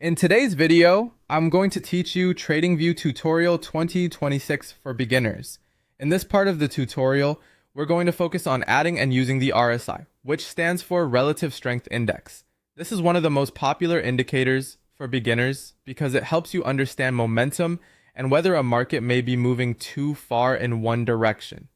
In today's video, I'm going to teach you TradingView Tutorial 2026 for beginners. In this part of the tutorial, we're going to focus on adding and using the RSI, which stands for Relative Strength Index. This is one of the most popular indicators for beginners because it helps you understand momentum and whether a market may be moving too far in one direction.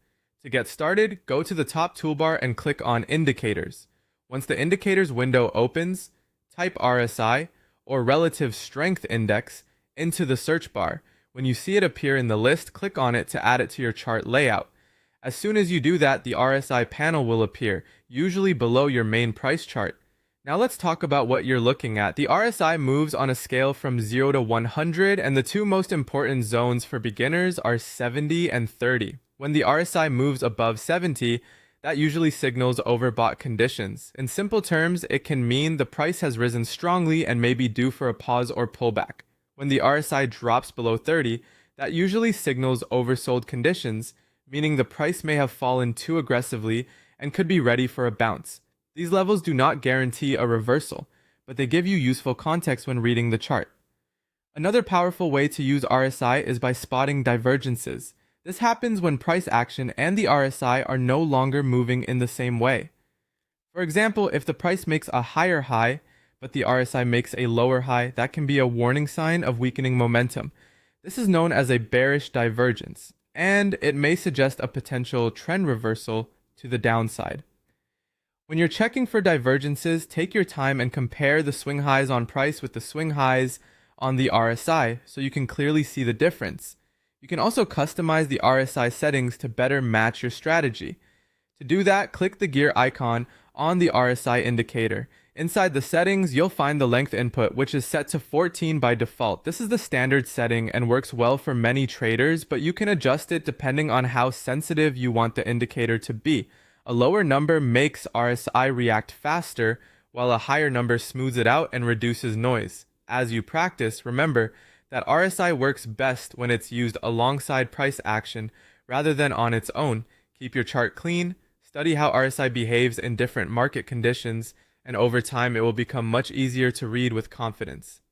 To get started, go to the top toolbar and click on Indicators. Once the Indicators window opens, type RSI or Relative Strength Index into the search bar. When you see it appear in the list, click on it to add it to your chart layout. As soon as you do that, the RSI panel will appear, usually below your main price chart. Now let's talk about what you're looking at. The RSI moves on a scale from 0 to 100, and the two most important zones for beginners are 70 and 30. When the RSI moves above 70, that usually signals overbought conditions. In simple terms, it can mean the price has risen strongly and may be due for a pause or pullback. When the RSI drops below 30, that usually signals oversold conditions, meaning the price may have fallen too aggressively and could be ready for a bounce. These levels do not guarantee a reversal, but they give you useful context when reading the chart. Another powerful way to use RSI is by spotting divergences. This happens when price action and the RSI are no longer moving in the same way. For example, if the price makes a higher high, but the RSI makes a lower high, that can be a warning sign of weakening momentum. This is known as a bearish divergence, and it may suggest a potential trend reversal to the downside. When you're checking for divergences, take your time and compare the swing highs on price with the swing highs on the RSI so you can clearly see the difference. You can also customize the RSI settings to better match your strategy. To do that, click the gear icon on the RSI indicator. Inside the settings, you'll find the length input, which is set to 14 by default. This is the standard setting and works well for many traders, but you can adjust it depending on how sensitive you want the indicator to be. A lower number makes RSI react faster, while a higher number smooths it out and reduces noise. As you practice, remember that RSI works best when it's used alongside price action rather than on its own. Keep your chart clean, study how RSI behaves in different market conditions, and over time it will become much easier to read with confidence.